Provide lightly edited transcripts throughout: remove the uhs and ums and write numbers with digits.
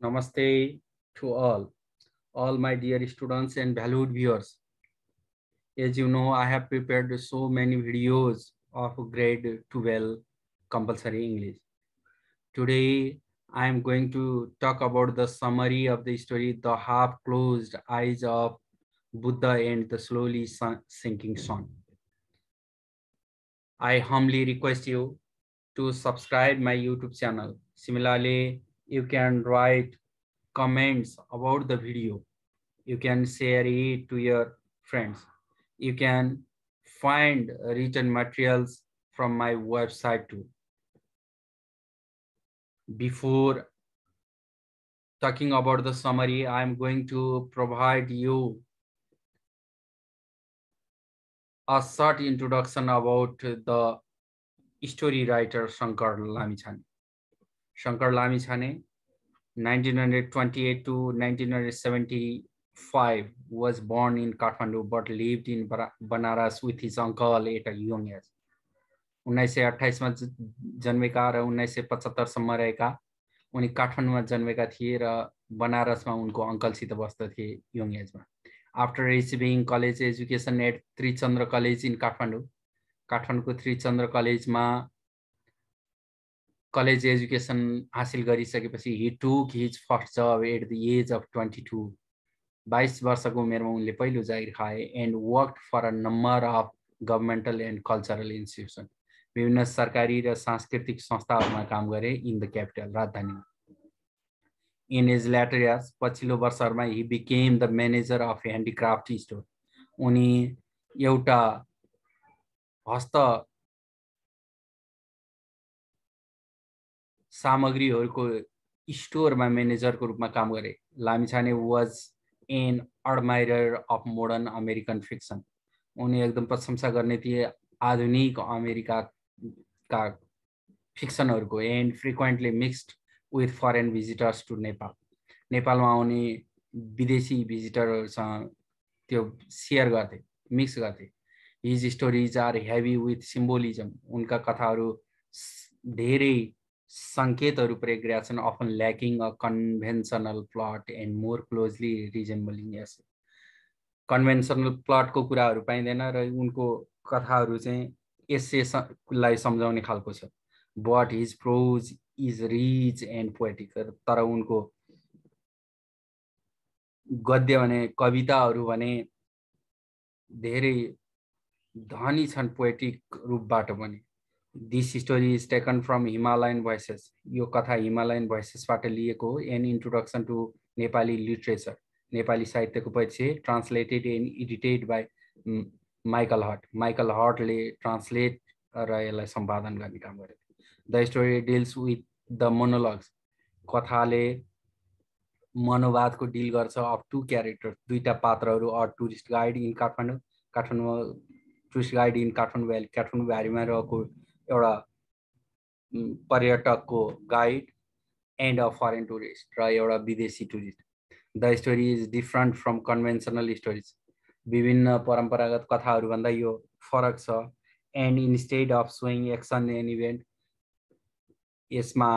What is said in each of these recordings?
Namaste to all my dear students and valued viewers. As you know, I have prepared so many videos of grade 12 compulsory English. Today, I am going to talk about the summary of the story, The Half-Closed Eyes of Buddha and the Slowly Sinking Sun. I humbly request you to subscribe my YouTube channel. Similarly, you can write comments about the video. You can share it to your friends. You can find written materials from my website too. Before talking about the summary, I'm going to provide you a short introduction about the story writer Shankar Lamichhane. Shankar Lamichhane, 1928 to 1975, was born in Kathmandu but lived in Banaras with his uncle at a young age. 1928 मा जन्मेका र 1975 सम्म रहेका उनी काठमाडौँमा जन्मेका थिए र बनारसमा उनको अंकलसित बस्दथे यङ एजमा. After receiving college education at Trichandra college in Kathmandu, काठमाडौँको त्रिचन्द्र कलेजमा कलेज एजुकेसन हासिल गरिसकेपछि he took his first job at the age of 22. 22 वर्षको उमेरमा उनले पहिलो जागिर खाए and worked for a number of governmental and cultural institution. विभिन्न सरकारी र सांस्कृतिक संस्थाहरूमा काम गरे इन द क्यापिटल, राजधानीमा. इन हिज ल्याटर इयर्स, पछिल्लो वर्षहरूमा he became the manager of handicraft store. उनी एउटा हस्त सामग्रीहरूको स्टोरमा म्यानेजरको रूपमा काम गरे. Lamichhane was an admirer of modern American fiction. उनी एकदम प्रशंसा गर्ने थिए आधुनिक अमेरिकाका फिक्सनहरूको and frequently mixed with foreign visitors to Nepal. नेपालमा आउने विदेशी भिजिटरहरूसँग त्यो सेयर गर्थे, मिक्स गर्थे. His stories are heavy with symbolism. उनका कथाहरू धेरै सङ्केतहरू प्रयोग गरेका छन्, often lacking a conventional plot and more closely resembling yes. Conventional प्लटको कुराहरू पाइँदैन र उनको कथाहरू चाहिँ यसलाई सम्झाउने खालको छ. But his prose is rich and poetic. तर उनको गद्य भने कविताहरू भने धेरै धनी छन् पोएटिक रूपबाट पनि. This story is taken from Himalayan voices. यो कथा हिमालयन भोइसेसबाट लिएको हो. An introduction to Nepali literature, Nepali साहित्यको परिचय, translated and edited by Michael Hutt. Michael हटले ट्रान्सलेट र यसलाई सम्पादन गर्ने काम गरेको. The story deals with the monologues. कथाले मनोवादको डिल गर्छ अफ टु क्यारेक्टर्स, दुईटा पात्रहरू. A tourist guide in Kathmandu, काठमाडौँमा tourist guide in Kathmandu valley, Kathmandu भ्यालीमा रहेको एउटा पर्यटकको guide and a foreign tourist र एउटा विदेशी tourist. The story is different from conventional stories. विभिन्न परम्परागत कथाहरूभन्दा यो फरक छ. And instead of showing action and event, यसमा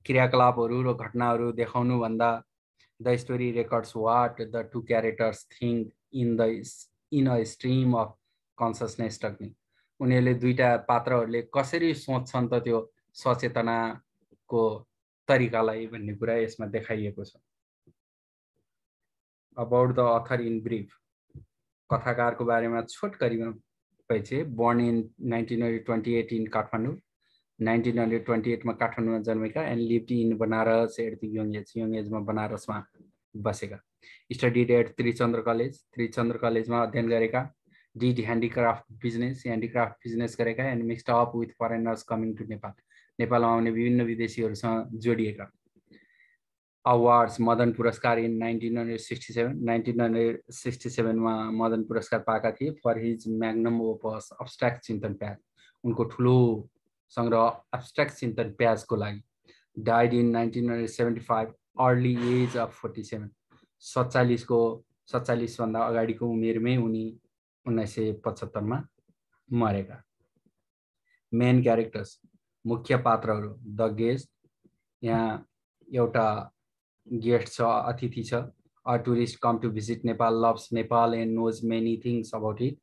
क्रियाकलापहरू र घटनाहरू देखाउनु भन्दा the story records what the two characters think in a stream of consciousness technique. उनीहरूले दुईटा पात्रहरूले कसरी सोच्छन् त त्यो सचेतनाको तरिकालाई भन्ने कुरा यसमा देखाइएको छ. About the author in brief. कथाकारको बारेमा छोटकरीमा परिचय. बोर्न इन 1928 इन काठमाडौँ, 1928 मा काठमाडौँमा जन्मेका and lived in Banaras at the young age. Young एजमा बनारसमा बसेका. Studied at Trichandra college, Trichandra कलेजमा अध्ययन गरेका. Did handicraft business, handicraft business गरेका. And mixed up with foreigners coming to Nepal, नेपालमा आउने विभिन्न विदेशीहरूसँग जोडिएका. अवार्ड्स. मदन पुरस्कार इन 1967, 1967 मा मदन पुरस्कार पाएका थिए फर हिज म्याग्नम ओपस अब्स्ट्र्याक्ट चिन्तन प्याज. उनको ठुलो सङ्ग्रह अब्स्ट्र्याक्ट चिन्तन प्याजको लागि. Died in 1975, early age of 47. 47 भन्दा अगाडिको उमेरमै उनी 1975 मा मरेका. मेन क्यारेक्टर्स, मुख्य पात्रहरू. द गेस्ट, यहाँ एउटा गेस्ट छ, अतिथि छ। A tourist come to visit Nepal, loves Nepal and knows many things about it.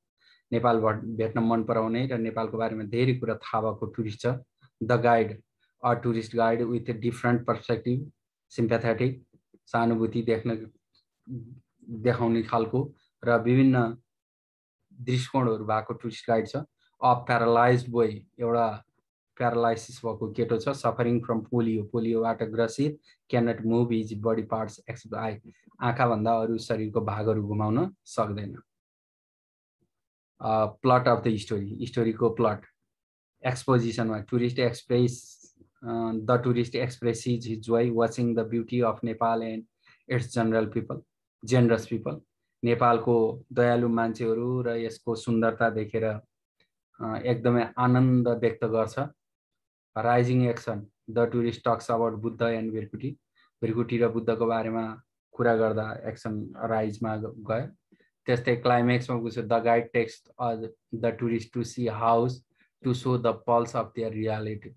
Nepal भेट्न मन पराउने र नेपालको बारेमा धेरै कुरा थाहा भएको टुरिस्ट छ। The guide, a tourist guide with a different perspective, sympathetic, सहानुभूति देखाउने खालको र विभिन्न दृष्टिकोणहरू भएको टुरिस्ट गाइड छ। अ प्यारालाइज्ड बोय, एउटा प्यारालाइसिस भएको केटो छ, सफरिङ फ्रम पोलियो, पोलियोबाट ग्रसित, cannot move his body parts except eye, आँखाभन्दा अरू शरीरको भागहरू घुमाउन सक्दैन। प्लट अफ द स्टोरी, स्टोरीको प्लट। एक्सपोजिसनमा tourist the tourist expresses his joy watching the beauty of Nepal and it's generous people, नेपालको दयालु मान्छेहरू र यसको सुन्दरता देखेर एकदमै आनन्द व्यक्त गर्छ। Rising action, the tourist talks about Buddha and Bhrikuti र बुद्धको बारेमा कुरा गर्दा एक्सन राइजमा गयो। त्यस्तै क्लाइमेक्समा गउँछ, the guide takes the tourist to see house to show the pulse of their reality,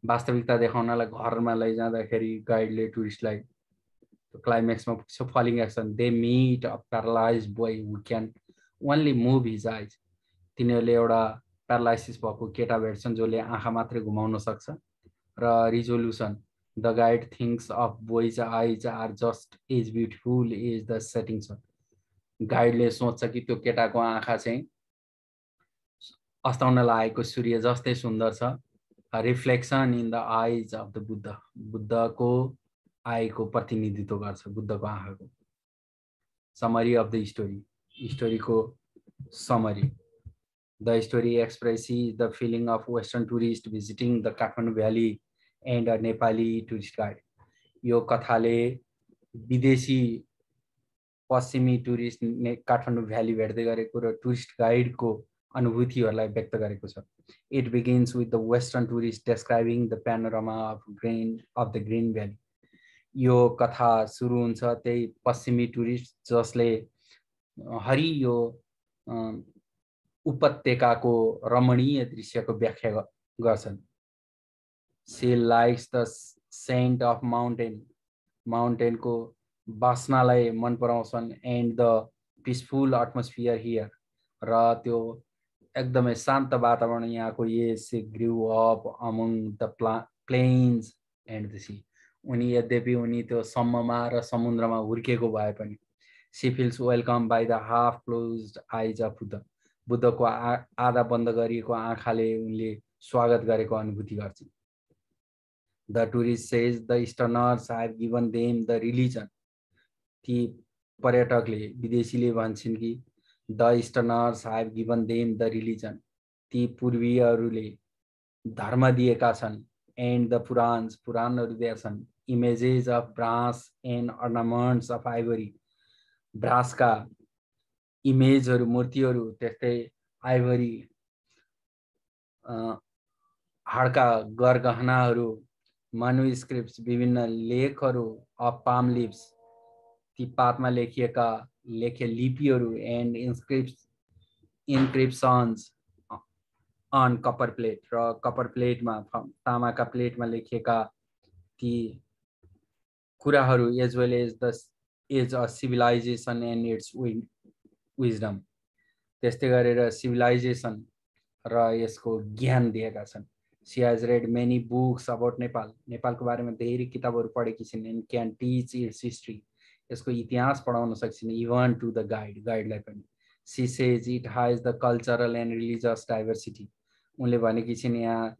वास्तविकता देखाउनलाई घरमा लैजाँदाखेरि गाइडले टुरिस्टलाई क्लाइमेक्समा पुग्छ। Falling action, they meet a paralysed boy who can only move his eyes, तिनीहरूले एउटा प्यारालाइसिस भएको केटा भेट्छन् जसले आँखा मात्रै घुमाउन सक्छ। र resolution, the guide thinks of boy's eyes are just as beautiful as the setting sun, गाइडले सोच्छ कि त्यो केटाको आँखा चाहिँ अस्ताउन लागेको सूर्य जस्तै सुन्दर छ। Reflection in the eyes of the Buddha, बुद्धको आएको प्रतिनिधित्व गर्छ, बुद्धको आँखाको। समरी अफ द स्टोरी, स्टोरीको समरी। The story expresses the feeling of western tourist visiting the Kathmandu valley and a Nepali tourist guide, यो कथाले विदेशी पश्चिमी टुरिस्ट काठमाडौँ भ्याली भेट्दै गरेको र टुरिस्ट गाइडको अनुभूतिहरूलाई व्यक्त गरेको छ। It begins with the western tourist describing the panorama of the green valley, यो कथा सुरु हुन्छ त्यही पश्चिमी टुरिस्ट जसले हरियो उपत्यकाको रमणीय दृश्यको व्याख्या गर्छन्। She likes the scent of माउन्टेनको बास्नालाई मन पराउँछन् and the peaceful atmosphere here, र त्यो एकदमै शान्त वातावरण यहाँको। She grew up among the plains and the sea, यद्यपि उनी त्यो सम्ममा र समुद्रमा हुर्केको भए पनि she feels welcome by the half closed eyes of बुद्धको आधा बन्द गरिएको आँखाले उनले स्वागत गरेको अनुभूति गर्छन्। The tourist says the easterners have given them the religion, ती पर्यटकले विदेशीले भन्छन् कि the easterners have given them the religion, ती पूर्वीयहरूले धर्म दिएका छन्। एन्ड द पुराणहरू दिएका छन्। Images of brass and ornaments of ivory, ब्रासका इमेजहरू मूर्तिहरू, त्यस्तै आइभरी हाडका गरगहनाहरू, मानुस्क्रिप्ट्स विभिन्न लेखहरू, अफ पाम लिप्स, ती पातमा लेखिएका लिपिहरू, and inscriptions on copper plate, र कपर प्लेटमा तामाका प्लेटमा लेखिएका ती कुराहरू, as well as a civilization and its wisdom, त्यस्तै गरेर सिभिलाइजेसन र यसको ज्ञान दिएका छन्। She has read many books about Nepal, नेपालको बारेमा धेरै किताबहरू पढेकी छिन्। And can teach its history, यसको इतिहास पढाउन सक्छन्। इभन टु द गाइडलाई पनि। She says it has the cultural and religious diversity, उनले भनेकी छिन् यहाँ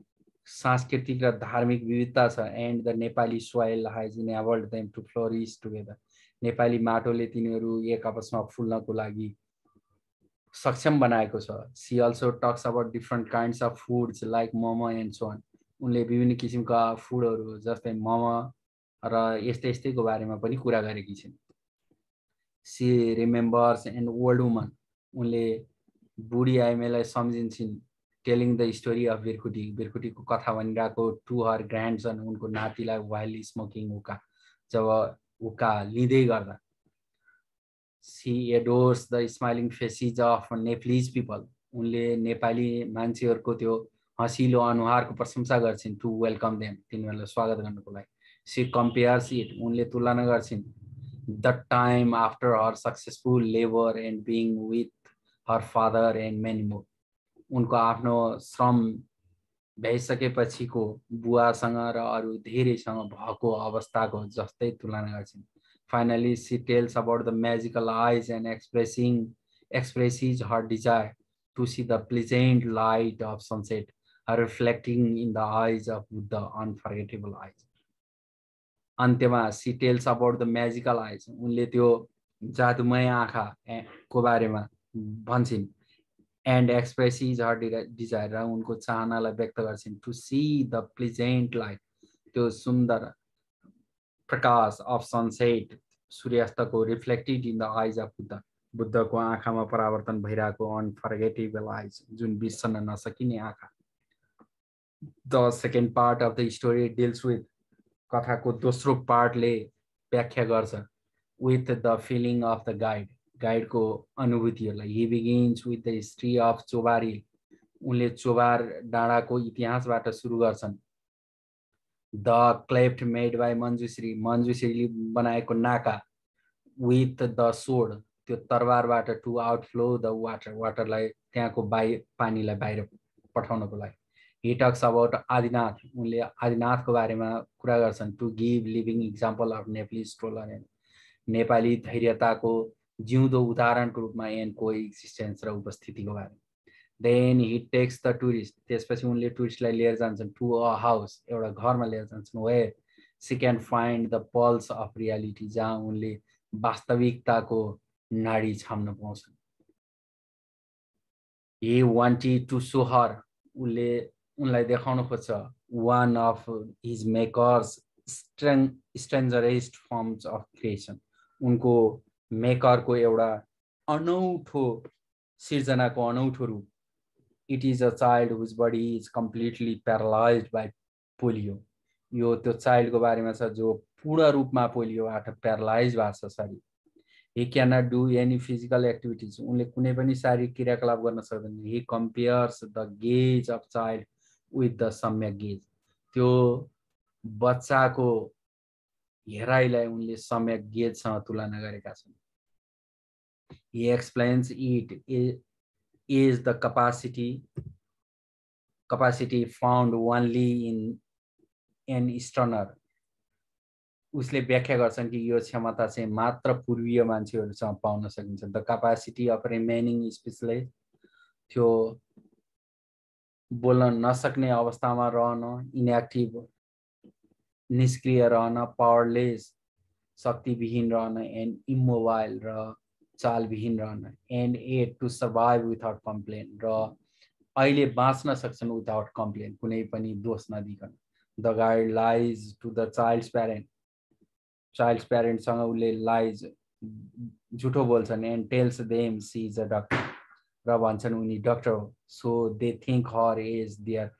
सांस्कृतिक र धार्मिक विविधता छ। And the Nepali soil has enabled them to flourish together, Nepali माटोले तिनीहरू एक आपसमा फुल्नको लागि सक्षम बनाएको छ। She also talks about different kinds of foods like momo and so on, उनले विभिन्न किसिमका फुडहरू जस्तै मोमो र यस्तैको बारेमा पनि कुरा गरेकी छिन्। She remembers and old woman, उनले बुढी आइमेलाई सम्झिन्छन्। टेलिङ द स्टोरी अफ बिरकुटीको कथा भनिरहेको टु हर ग्रान्डसन, उनको नातिलाई वाइल स्मोकिङ हुक्का, जब हुक्का लिँदै गर्दा। She adores the smiling faces of Nepalese people, उनले नेपाली मान्छेहरूको त्यो हँसिलो अनुहारको प्रशंसा गर्छिन्। टु वेलकम देम, तिनीहरूलाई स्वागत गर्नको लागि। सी कम्पेयर्स इट, उनले तुलना गर्छिन् the time after her successful labour and being with her father and many more, उनको आफ्नो श्रम भ्याइसकेपछिको बुवासँग र अरू धेरैसँग भएको अवस्थाको जस्तै तुलना गर्छिन्। Finally she tells about the magical eyes and expresses her desire to see the pleasant light of sunset reflecting in the eyes of the unforgettable eyes. अन्त्यमा she tells about the magical eyes, उनले त्यो जादुमय आँखा को बारेमा भन्छन् and एक्सप्रेसिज her desire, र उनको चाहनालाई व्यक्त गर्छिन् to see the pleasant light, त्यो सुन्दर प्रकाश अफ सनसेट, सूर्यास्तको reflected in the eyes of Buddha, बुद्धको आँखामा परावर्तन भइरहेको अनफर्गेटेबल आइज, जुन बिर्सन नसकिने आँखा। The second part of the story deals with, कथाको दोस्रो पार्टले व्याख्या गर्छ with the feeling of the guide, गाइडको अनुभूतिहरूलाई। He begins with the history of Chobar hill, उनले चोबार डाँडाको इतिहासबाट सुरु गर्छन्। The cleft made by Manjushri, मञ्जुश्रीले बनाएको नाका, विथ द सोड, त्यो तरबारबाट टु आउटफ्लो द वाटर, वाटरलाई त्यहाँको पानीलाई बाहिर पठाउनको लागि। हि टक्स अबाउट आदिनाथ, उनले आदिनाथको बारेमा कुरा गर्छन् to give living example of Nepali tolerance, Nepali धैर्यताको जिउँदो उदाहरणको रूपमा एन्ड को एक्जिस्टेन्स र उपस्थितिको बारेमा। Then he takes the tourist, त्यसपछि उनले टुरिस्टलाई लिएर जान्छन् टु अ हाउस, एउटा घरमा लिएर जान्छन्, where she can find the pulse of reality, जहाँ उनले वास्तविकताको नाडी छाम्न पाउँछन्। He wanted to show her, उनलाई देखाउन खोज्छ one of his maker's strangest forms of creation, उनको मेकरको एउटा अनौठो सिर्जनाको अनौठो रूप। It is a child whose body is completely paralysed by polio, यो त्यो चाइल्डको बारेमा छ जो पूर्ण रूपमा पोलियोबाट प्यारालाइज भएको छ शरीर। He cannot do any physical activities, उनले कुनै पनि शारीरिक क्रियाकलाप गर्न सक्दैन। हि कम्पेयर्स द गेज अफ चाइल्ड विथ द सम्यक गेज, त्यो बच्चाको हेराइलाई उनले सम्यक गेजसँग तुलना गरेका छन्। He explains it is the capacity found only in an easterner, उसले व्याख्या गर्छन् कि यो क्षमता चाहिँ मात्र पूर्वीय मान्छेहरूसँग पाउन सकिन्छ। The capacity of remaining speechless, त्यो बोल्न नसक्ने अवस्थामा रहन, इनएक्टिभ निष्क्रिय रहन, पावरलेस शक्तिविहीन रहन, एन्ड इमोबाइल र चालविहीन रहन, and at to survive without complain, र अहिले बाँच्न सक्छन् विथआउट कम्प्लेन, कुनै पनि दोष नदिकन। The guide lies to the child's प्यारेन्टसँग उसले लाइज झुटो बोल्छन् and tells them she is a doctor, र भन्छन् उनी डक्टर हो। So they think her is their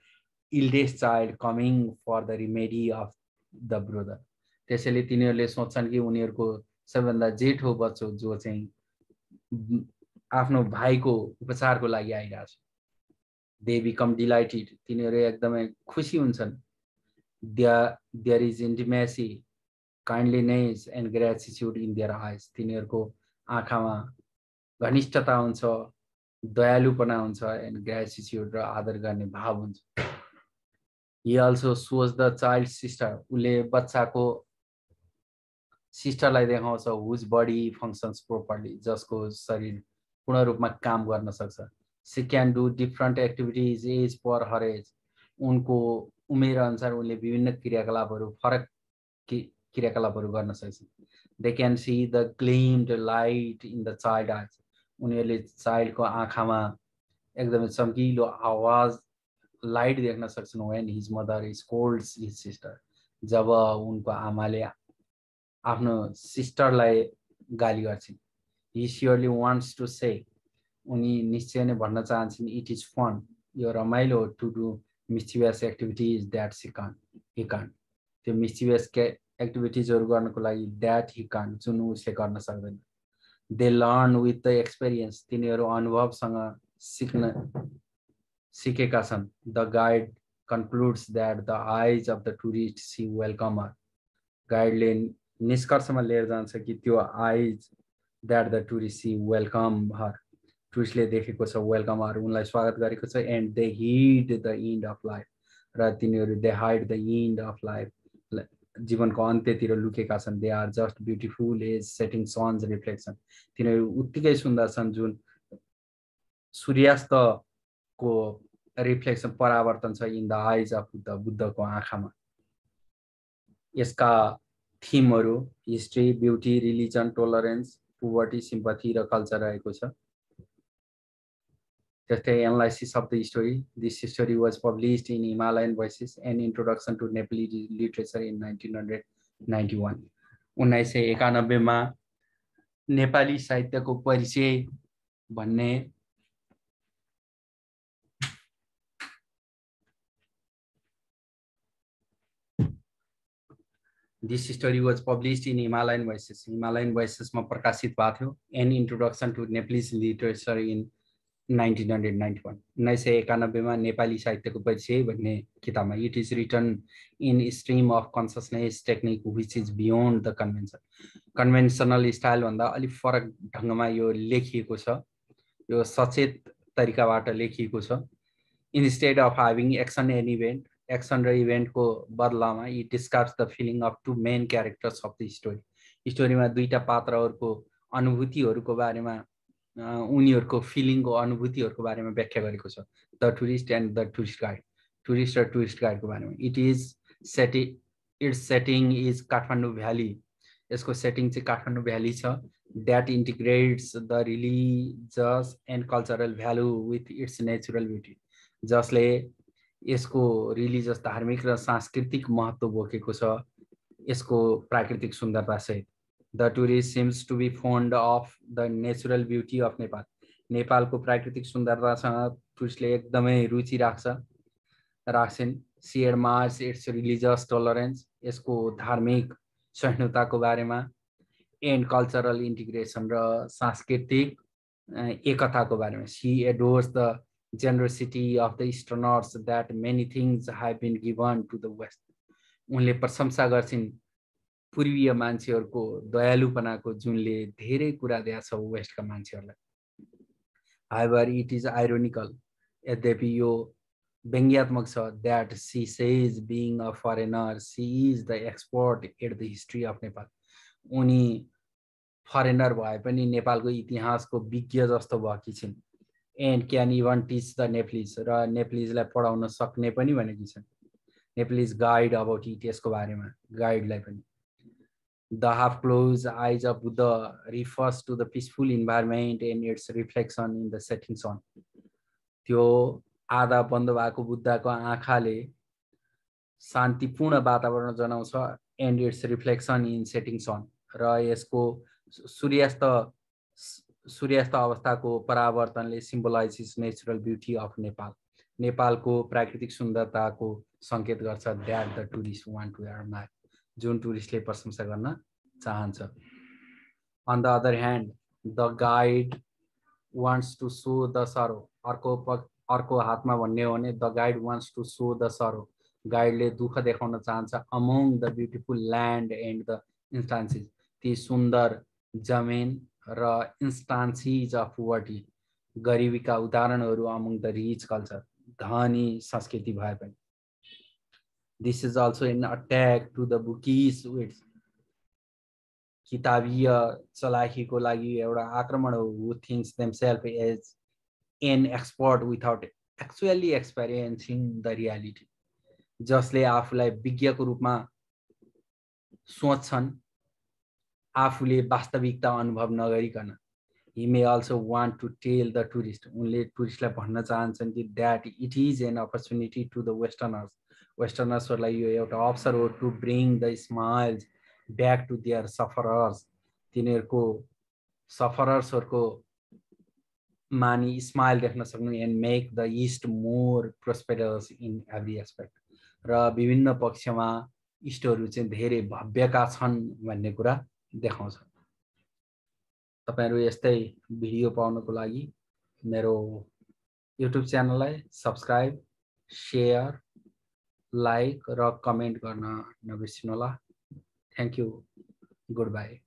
eldest child coming for the remedy of the brother, त्यसैले तिनीहरूले सोच्छन् कि उनीहरूको सबैभन्दा जेठो बच्चो जो चाहिँ आफ्नो भाइको उपचारको लागि आइरहेको छ। दे बिकम डिलाइटेड, तिनीहरू एकदमै खुसी हुन्छन्। There is intimacy, kindliness and gratitude in their eyes, तिनीहरूको आँखामा घनिष्ठता हुन्छ, दयालुपना हुन्छ, एन्ड ग्रेटिट्युड र आदर गर्ने भाव हुन्छ। He also shows the child sister, उसले बच्चाको सिस्टरलाई देखाउँछ हुज बडी फङ्सन्स प्रोपरली, जसको शरीर पूर्ण रूपमा काम गर्न सक्छ। She can do different activities as per her age, उनको उमेर अनुसार उनले विभिन्न फरक क्रियाकलापहरू गर्न सक्छन्। They can see the gleamed light in the child eyes, उनीहरूले चाइल्डको आँखामा एकदमै चम्किलो आवाज लाइट देख्न सक्छन्। When his mother scolds his sister, जब उनको आमाले आफ्नो सिस्टरलाई गाली गर्छिन्। He surely wants to say, उनी निश्चय नै भन्न चाहन्छन् इट इज फन, यो रमाइलो to do mischievous activities that he can't, त्यो मिस्चिभियस एक्टिभिटिजहरू गर्नको लागि द्याट हि कान्ट, जुन उसले गर्न सक्दैन। They learn with the experience, तिनीहरू अनुभवसँग सिकेका छन्। The guide concludes that the eyes of the tourist see welcome her, गाइडले निष्कर्षमा लिएर जान्छ कि त्यो eyes that the tourist see welcome her, टुरिस्टले देखेको छ वेलकम हर, उनलाई स्वागत गरेको छ। And they hid the end of life, र तिनीहरू they hide the end of life, जीवनको अन्त्यतिर लुकेका छन्। They are just beautiful as setting sun's reflection, तिनीहरू उत्तिकै सुन्दर छन् जुन सूर्यास्तको रिफ्लेक्सन परावर्तन छ in the eyes of Buddha, बुद्धको आँखामा। यसका थिमहरू history, beauty, religion, tolerance, poverty, sympathy र कल्चर रहेको छ। जस्तै analysis of the story, this story was published in Himalayan voices and introduction to Nepali literature in 1991। 1991मा नेपाली साहित्यको परिचय भन्ने this story was published in Himalayan voices, Himalayan भोइसेसमा प्रकाशित भएको थियो। An introduction to Nepali literature in 1991, 1991मा नेपाली साहित्यको परिचय भन्ने किताबमा। It is written in stream of consciousness technique which is beyond the convention, conventional स्टाइलभन्दा अलिक फरक ढङ्गमा यो लेखिएको छ, यो सचेत तरिकाबाट लेखिएको छ। Instead of having action and event, action र इभेन्टको बदलामा it describes the feeling of two main characters of the story, स्टोरीमा दुईटा पात्रहरूको अनुभूतिहरूको बारेमा, उनीहरूको फिलिङको अनुभूतिहरूको बारेमा व्याख्या गरेको छ। The tourist and the tourist guide, tourist र टुरिस्ट गाइडको बारेमा। It is its setting is Kathmandu valley, यसको सेटिङ चाहिँ काठमाडौँ भ्याली छ। That integrates the religious and cultural value with its natural beauty, जसले यसको रिलिजियस, धार्मिक र सांस्कृतिक महत्त्व बोकेको छ यसको प्राकृतिक सुन्दरता सहित। The tourist seems to be fond of the natural beauty of Nepal, नेपालको प्राकृतिक सुन्दरतासँग टुरिस्टले एकदमै रुचि राख्छन्। She admires its religious tolerance, यसको धार्मिक सहिष्णुताको बारेमा। एन्ड कल्चरल इन्टिग्रेसन, र सांस्कृतिक एकताको बारेमा। She adores the generosity of the Easterners that many things have been given to the West, उनले प्रशंसा गर्छिन् पूर्वीय मान्छेहरूको दयालुपनाको जुनले धेरै कुरा दिएको छ वेस्टका मान्छेहरूलाई। However, it is ironical, यद्यपि यो व्यङ्ग्यात्मक छ, that she says being a foreigner she is the expert at the history of Nepal, उनी फरेनर भए पनि नेपालको इतिहासको विज्ञ जस्तो भएकी छिन्। And can even teach the Nepalese, र नेप्लिजलाई पढाउन सक्ने पनि भनेकी छन्। नेप्लिज गाइड अबाउट इट, यसको बारेमा गाइडलाई पनि। The half close eyes of Buddha refers to the peaceful environment and its reflection in the setting sun, त्यो आधा बन्द भएको बुद्धको आँखाले शान्तिपूर्ण वातावरण जनाउँछ। And its reflection in setting sun, र यसको सूर्यास्त अवस्थाको परावर्तनले symbolises natural beauty of Nepal, नेपालको प्राकृतिक सुन्दरताको सङ्केत गर्छ। That the tourist want to admire, जुन टुरिस्टले प्रशंसा गर्न चाहन्छ। On the other hand the guide wants to show the sorrow, अर्को हातमा भन्ने हो भने the guide wants to show the sorrow, गाइडले दुःख देखाउन चाहन्छ। Among the beautiful land and the instances, ती सुन्दर जमिन र इन्स्टान्सिज अफ पोभर्टी, गरिबीका उदाहरणहरू। अमोङ द रिच कल्चर, धनी संस्कृति भए पनि। This is also an attack to the bookish wits, किताबीय चलाखीको लागि एउटा आक्रमण हो। Who thinks themselves as an expert without actually experiencing the reality, जसले आफूलाई विज्ञको रूपमा सोच्छन् आफूले वास्तविकता अनुभव नगरिकन। He may also want to tell the tourist, उनले टुरिस्टलाई भन्न चाहन्छन् कि that it is an opportunity to the westerners, वेस्टर्नर्सहरूलाई यो एउटा अवसर हो to bring the smiles back to their sufferers, तिनीहरूको सफरर्सहरूको मानि स्माइल देख्न सक्नु। and make the east more prosperous in every aspect, र विभिन्न पक्षमा इष्टहरू चाहिँ धेरै भव्यका छन् भन्ने कुरा देखाउँछ। तपाईहरु यस्तै भिडियो पाउनको लागि मेरो युट्युब च्यानललाई सब्स्क्राइब, शेयर, लाइक र कमेन्ट गर्न नबिर्सनुहोला। Thank you, good by.